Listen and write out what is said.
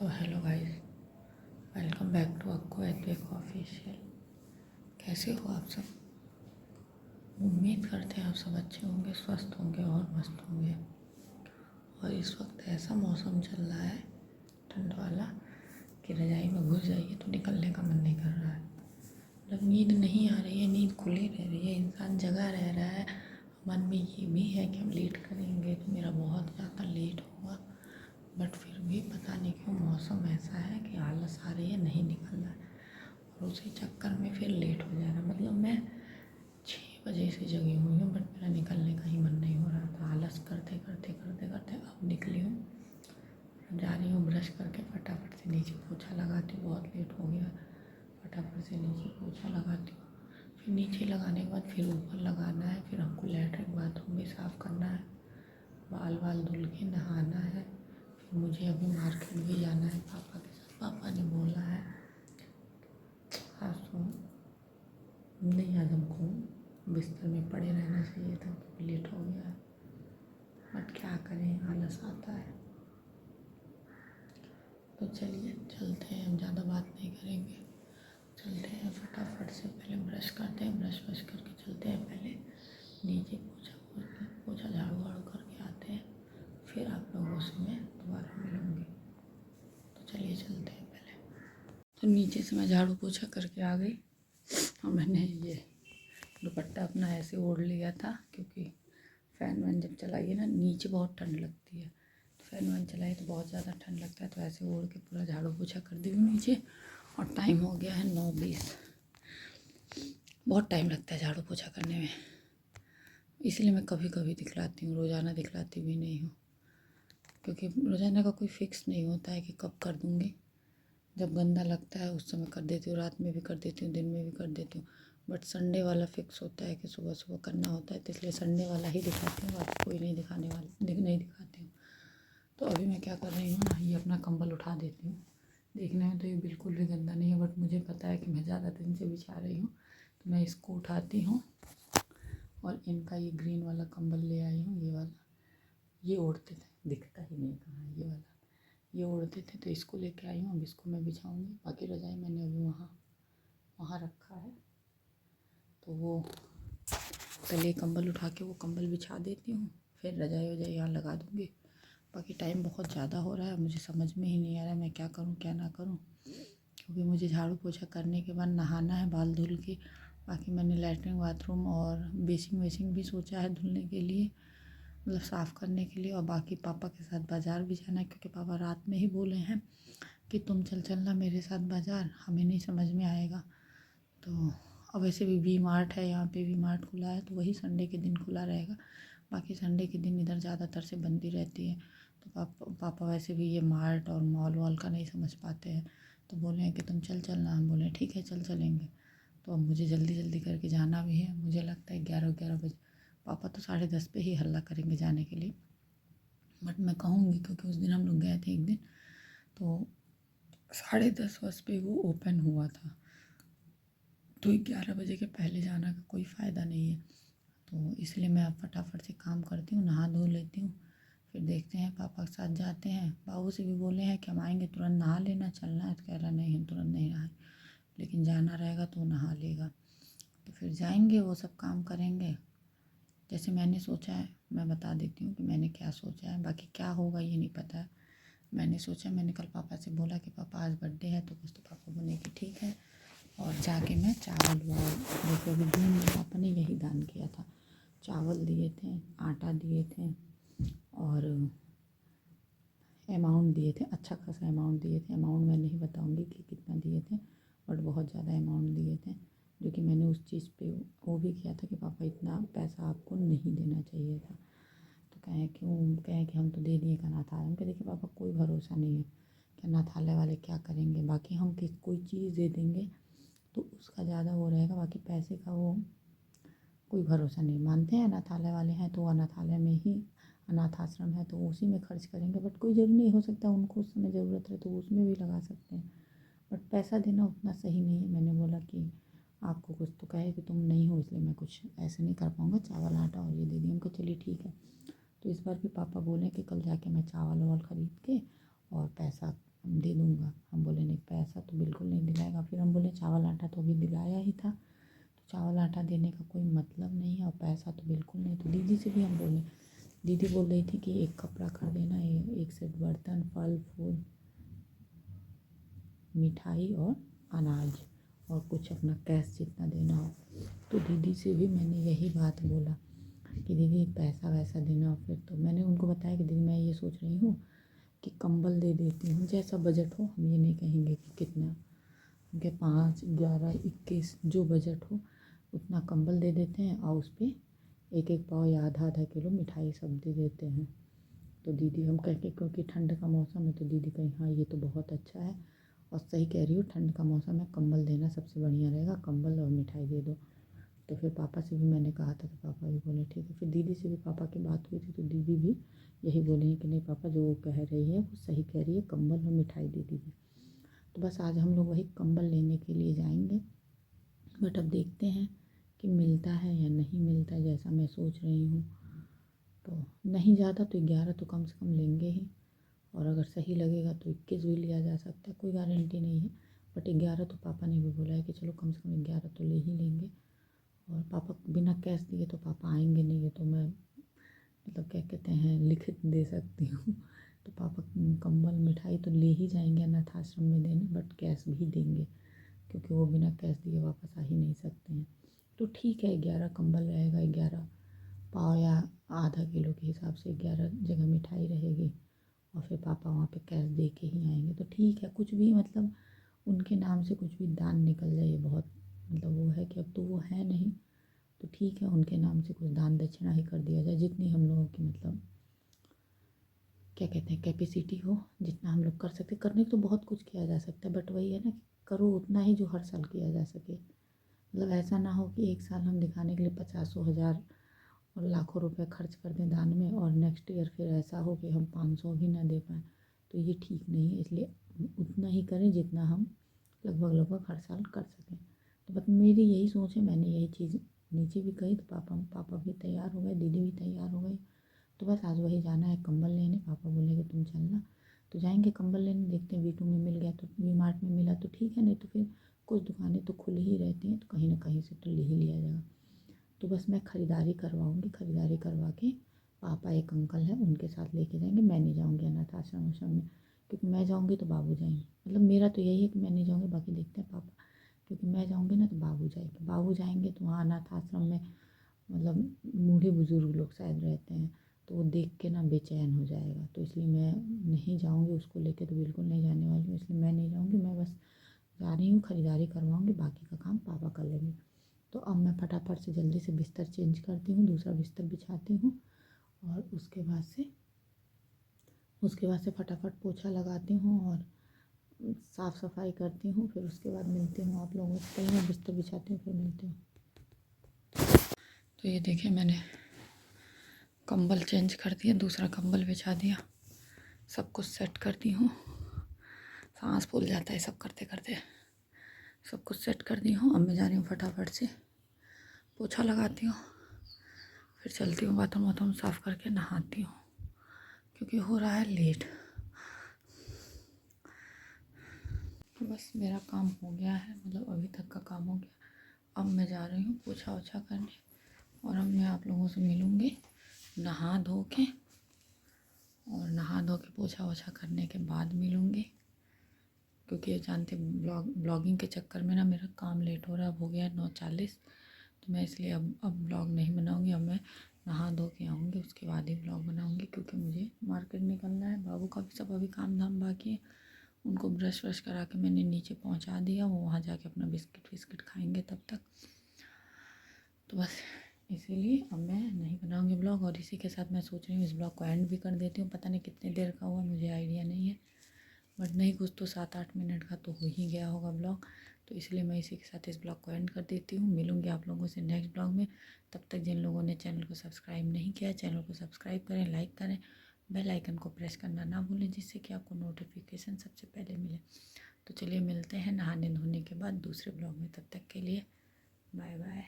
तो hello guys, welcome back to अक्को एथबिक ऑफिशियल। कैसे हो आप सब? उम्मीद करते हैं आप सब अच्छे होंगे, स्वस्थ होंगे और मस्त होंगे। और इस वक्त ऐसा मौसम चल रहा है ठंड वाला कि रजाई में घुस जाइए तो निकलने का मन नहीं कर रहा है। मतलब नींद नहीं आ रही है, नींद खुली रह रही है, इंसान जगा रह रहा है। मन में ये भी है कि हम लेट करेंगे तो मेरा बहुत ज़्यादा लेट होगा, बट फिर भी पता नहीं क्यों मौसम ऐसा है कि आलस आ रही है, नहीं निकल रहा है और उसी चक्कर में फिर लेट हो जा रहा है। मतलब मैं 6 बजे से जगी हुई हूँ, बट मेरा निकलने का ही मन नहीं हो रहा था। आलस करते करते करते करते अब निकली हूँ, जा रही हूँ ब्रश करके फटाफट से नीचे पोछा लगाती हूँ। बहुत लेट हो गया, फटाफट से नीचे पोछा लगाती हूँ। फिर नीचे लगाने के बाद फिर ऊपर लगाना है, फिर हमको लैट्रिन बाथरूम भी साफ़ करना है, बाल धुल के नहाना है। फिर मुझे अभी मार्केट भी जाना है पापा के साथ। पापा ने बोला है आज तो नहीं, आज हमको बिस्तर में पड़े रहना चाहिए था क्योंकि लेट हो गया है, बट क्या करें, आलस आता है। तो चलिए चलते हैं, हम ज़्यादा बात नहीं करेंगे, चलते हैं फटाफट से। पहले ब्रश करते हैं, ब्रश करके चलते हैं पहले नीचे पोछा झाड़ू वाड़ू करके आते हैं, फिर आप लोगों से मैं दोबारा मिलूँगी। तो चलिए चलते हैं पहले। तो नीचे से मैं झाड़ू पोछा करके आ गई और मैंने ये दुपट्टा अपना ऐसे ओढ़ लिया था क्योंकि फ़ैन वैन जब चलाइए ना नीचे बहुत ठंड लगती है, तो फ़ैन वैन चलाइए तो बहुत ज़्यादा ठंड लगता है। तो ऐसे ओढ़ के पूरा झाड़ू पोछा कर दी हूँ नीचे, और टाइम हो गया है 9:20। बहुत टाइम लगता है झाड़ू पोछा करने में, इसलिए मैं कभी कभी दिखलाती हूँ, रोज़ाना दिखलाती भी नहीं हूँ क्योंकि रोज़ाना का कोई फ़िक्स नहीं होता है कि कब कर दूँगी। जब गंदा लगता है उस समय कर देती हूँ, रात में भी कर देती हूँ, दिन में भी कर देती हूँ, बट संडे वाला फ़िक्स होता है कि सुबह सुबह करना होता है, तो इसलिए संडे वाला ही दिखाती हूँ, बाकी कोई नहीं नहीं दिखाती हूँ। तो अभी मैं क्या कर रही हूँ ना, ये अपना कंबल उठा देती हूँ। देखने में तो ये बिल्कुल भी गंदा नहीं है, बट मुझे पता है कि मैं ज़्यादा दिन से बिछा रही हूँ, तो मैं इसको उठाती हूँ। और इनका ये ग्रीन वाला कंबल ले आई हूँ, ये वाला, ये ओढ़ते थे, दिखता ही नहीं कहाँ, ये वाला ये ओढ़ते थे, तो इसको लेके आई हूँ। अब इसको मैं बिछाऊँगी, बाकी रज़ाई मैंने अभी वहाँ रखा है, तो वो पहले कंबल उठा के वो कंबल बिछा देती हूँ, फिर रज़ाई यहाँ लगा दूँगी। बाकी टाइम बहुत ज़्यादा हो रहा है, मुझे समझ में ही नहीं आ रहा है मैं क्या करूँ क्या ना करूँ, क्योंकि मुझे झाड़ू पोछा करने के बाद नहाना है बाल धुल के। बाकी मैंने लैट्रिन बाथरूम और बेसिंग भी सोचा है धुलने के लिए, मतलब साफ़ करने के लिए। और बाकी पापा के साथ बाज़ार भी जाना है क्योंकि पापा रात में ही बोले हैं कि तुम चलना मेरे साथ बाज़ार, हमें नहीं समझ में आएगा। तो अब वैसे भी वी मार्ट है, यहाँ पे वी मार्ट खुला है, तो वही संडे के दिन खुला रहेगा। बाकी संडे के दिन इधर ज़्यादातर से बंद ही रहती है। तो पापा वैसे भी ये मार्ट और मॉल वॉल का नहीं समझ पाते हैं, तो बोले हैं कि तुम चलना। हम बोले ठीक है चलेंगे। तो अब मुझे जल्दी करके जाना भी है, मुझे लगता है 11 बजे। पापा तो 10:30 पे ही हल्ला करेंगे जाने के लिए, बट मैं कहूँगी क्योंकि उस दिन हम लोग गए थे एक दिन, तो 10:30 पे वो ओपन हुआ था, तो 11 बजे के पहले जाना का कोई फ़ायदा नहीं है। तो इसलिए मैं अब फटाफट से काम करती हूँ, नहा धो लेती हूँ, फिर देखते हैं। पापा के साथ जाते हैं, बाबू से भी बोले हैं कि हम आएंगे तुरंत नहा लेना, चलना है, तो कह रहा नहीं हम तुरंत नहीं नहाए, लेकिन जाना रहेगा तो नहा लेगा। तो फिर जाएंगे, वो सब काम करेंगे जैसे मैंने सोचा है। मैं बता देती हूँ कि मैंने क्या सोचा है, बाकी क्या होगा ये नहीं पता है। मैंने सोचा, मैंने कल पापा से बोला कि पापा आज बर्थडे है, तो कुछ, तो पापा बोले कि ठीक है, और जाके मैं चावल जैसे अभी जून में पापा ने यही दान किया था, चावल दिए थे, आटा दिए थे, और अमाउंट दिए थे, अच्छा खासा अमाउंट दिए थे। अमाउंट मैं नहीं बताऊंगी कि कितना दिए थे, बट बहुत ज़्यादा अमाउंट दिए थे, जो कि मैंने उस चीज़ पे वो भी किया था कि पापा इतना पैसा आपको नहीं देना चाहिए था। तो कहें कि हम तो दे दिए अनाथालय में। देखिए पापा, कोई भरोसा नहीं है कि अनाथालय वाले क्या करेंगे। बाकी हम कोई चीज़ दे देंगे तो उसका ज़्यादा वो रहेगा, बाकी पैसे का वो कोई भरोसा नहीं। मानते हैं अनाथालय वाले हैं तो अनाथालय में ही, अनाथ आश्रम है तो उसी में खर्च करेंगे, बट कोई ज़रूरी नहीं, हो सकता है उनको उस समय ज़रूरत है तो उसमें भी लगा सकते हैं, बट पैसा देना उतना सही नहीं है। मैंने बोला कि आपको कुछ तो कहे कि तुम नहीं हो, इसलिए मैं कुछ ऐसे नहीं कर पाऊँगा, चावल आटा और ये दे दिए। उनको चलिए ठीक है। तो इस बार भी पापा बोले कि कल जाके मैं चावल वावल ख़रीद के और पैसा हम दे दूँगा। हम बोले नहीं पैसा तो बिल्कुल नहीं दिलाएगा। फिर हम बोले चावल आटा तो अभी दिलाया ही था, तो चावल आटा देने का कोई मतलब नहीं है और पैसा तो बिल्कुल नहीं। तो दीदी से भी हम बोले, दीदी बोल रही थी कि एक कपड़ा कर देना, एक सेट बर्तन, फल फूल, मिठाई और अनाज और कुछ अपना कैश जितना देना हो। तो दीदी से भी मैंने यही बात बोला कि दीदी पैसा वैसा देना हो। फिर तो मैंने उनको बताया कि दीदी मैं ये सोच रही हूँ कि कंबल दे देती हूँ, जैसा बजट हो, हम ये नहीं कहेंगे कि कितना, उनके 5, 11, 21 जो बजट हो उतना कंबल दे देते हैं और उस पर एक एक पाव या आधा आधा किलो मिठाई सब दे देते हैं। तो दीदी हम कह के, क्योंकि ठंड का मौसम है, तो दीदी कहीं हाँ ये तो बहुत अच्छा है और सही कह रही हो, ठंड का मौसम है, कंबल देना सबसे बढ़िया रहेगा, कंबल और मिठाई दे दो। तो फिर पापा से भी मैंने कहा था, तो पापा भी बोले ठीक है। फिर दीदी से भी पापा की बात हुई थी, तो दीदी भी यही बोली है कि नहीं पापा जो वो कह रही है वो सही कह रही है, कंबल और मिठाई दे दीजिए। तो बस आज हम लोग वही कंबल लेने के लिए जाएंगे, बट अब देखते हैं कि मिलता है या नहीं मिलता है, जैसा मैं सोच रही हूँ। तो नहीं ज़्यादा तो 11 तो कम से कम लेंगे ही, और अगर सही लगेगा तो 21 भी लिया जा सकता है, कोई गारंटी नहीं है। बट 11 तो पापा ने भी बोला है कि चलो कम से कम 11 तो ले ही लेंगे। और पापा बिना कैश दिए तो पापा आएंगे नहीं, है तो मैं मतलब क्या कहते हैं लिखित दे सकती हूँ। तो पापा कंबल मिठाई तो ले ही जाएंगे अनाथ आश्रम में देने, बट कैश भी देंगे क्योंकि वो बिना कैश दिए वापस आ ही नहीं सकते हैं। तो ठीक है 11 कंबल रहेगा, 11 पाव या आधा किलो के हिसाब से 11 जगह मिठाई रहेगी और फिर पापा वहाँ पे कैश दे के ही आएंगे। तो ठीक है, कुछ भी मतलब उनके नाम से कुछ भी दान निकल जाए, ये बहुत मतलब वो है कि अब तो वो है नहीं, तो ठीक है उनके नाम से कुछ दान दक्षिणा ही कर दिया जाए, जितनी हम लोगों की मतलब क्या कहते हैं कैपेसिटी हो, जितना हम लोग कर सकते। करने को तो बहुत कुछ किया जा सकता है, बट वही है ना कि करो उतना ही जो हर साल किया जा सके। मतलब ऐसा ना हो कि एक साल हम दिखाने के लिए 50 हज़ार और लाखों रुपए खर्च कर दें दान में और नेक्स्ट ईयर फिर ऐसा हो कि हम 500 भी ना दे पाएँ, तो ये ठीक नहीं है। इसलिए उतना ही करें जितना हम लगभग लगभग हर साल कर सकें। तो बस मेरी यही सोच है, मैंने यही चीज़ नीचे भी कही, तो पापा भी तैयार हो गए, दीदी भी तैयार हो गई। तो बस आज वही जाना है कंबल लेने। पापा बोले कि तुम चलना, तो जाएंगे कंबल लेने। देखते हैं V2 में मिल गया तो, वी मार्ट में मिला तो ठीक है, नहीं तो फिर कुछ दुकानें तो खुली ही रहती हैं, तो कहीं ना कहीं से तो ले ही लिया जाएगा। तो बस मैं ख़रीदारी करवाऊँगी, ख़रीदारी करवा के पापा एक अंकल हैं उनके साथ लेके जाएंगे। मैं नहीं जाऊँगी अनाथ आश्रम आश्रम में, क्योंकि मैं जाऊँगी तो बाबू जाएंगे। मतलब मेरा तो यही है कि मैं नहीं जाऊँगी, बाकी देखते हैं पापा, क्योंकि मैं जाऊँगी ना तो बाबू जाएंगे। बाबू जाएंगे तो वहाँ अनाथ आश्रम में मतलब बूढ़े बुजुर्ग लोग शायद रहते हैं, तो वो देख के ना बेचैन हो जाएगा। तो इसलिए मैं नहीं जाऊँगी, उसको लेके तो बिल्कुल नहीं जाने वाली हूँ। इसलिए मैं नहीं जाऊँगी, मैं बस जा रही हूँ, ख़रीदारी करवाऊँगी, बाकी का काम पापा कर लेंगे। तो अब मैं फटाफट से जल्दी से बिस्तर चेंज करती हूँ, दूसरा बिस्तर बिछाती हूँ और उसके बाद से फटाफट पोछा लगाती हूँ और साफ़ सफाई करती हूँ। फिर उसके बाद मिलती हूँ आप लोगों से। पहले मैं बिस्तर बिछाती हूँ फिर मिलती हूँ। तो ये देखिए मैंने कंबल चेंज कर दिया, दूसरा कंबल बिछा दिया, सब कुछ सेट कर दी हूँ। सांस फूल जाता है सब करते करते। सब कुछ सेट कर दी हूँ। अब मैं जा रही हूँ फटाफट से पोछा लगाती हूँ, फिर चलती हूँ बाथरूम वाथरूम साफ़ करके नहाती हूँ, क्योंकि हो रहा है लेट। बस मेरा काम हो गया है, मतलब अभी तक का काम हो गया। अब मैं जा रही हूँ पोछा ओछा करने और अब मैं आप लोगों से मिलूँगी नहा धो के, और नहा धो के पोछा ओछा करने के बाद मिलूँगी, क्योंकि ये जानते ब्लॉगिंग के चक्कर में ना मेरा काम लेट हो रहा है। अब हो गया है 9:40, तो मैं इसलिए अब ब्लॉग नहीं बनाऊँगी। अब मैं नहा धो के आऊँगी, उसके बाद ही ब्लॉग बनाऊँगी, क्योंकि मुझे मार्केट निकलना है। बाबू का भी सब अभी काम धाम बाकी है, उनको ब्रश व्रश करा के मैंने नीचे पहुँचा दिया, वो वहाँ जाके अपना बिस्किट विस्किट खाएँगे तब तक। तो बस इसीलिए अब मैं नहीं बनाऊँगी ब्लॉग, और इसी के साथ मैं सोच रही हूँ इस ब्लॉग को एंड भी कर देती हूँ। पता नहीं कितने देर का हुआ, मुझे आइडिया नहीं है, बट नहीं कुछ तो 7-8 मिनट का तो हो ही गया होगा ब्लॉग। तो इसलिए मैं इसी के साथ इस ब्लॉग को एंड कर देती हूँ। मिलूँगी आप लोगों से नेक्स्ट ब्लॉग में। तब तक जिन लोगों ने चैनल को सब्सक्राइब नहीं किया है, चैनल को सब्सक्राइब करें, लाइक करें, बेल आइकन को प्रेस करना ना भूलें, जिससे कि आपको नोटिफिकेशन सबसे पहले मिले। तो चलिए मिलते हैं नहाने धोने के बाद दूसरे ब्लॉग में। तब तक के लिए बाय बाय।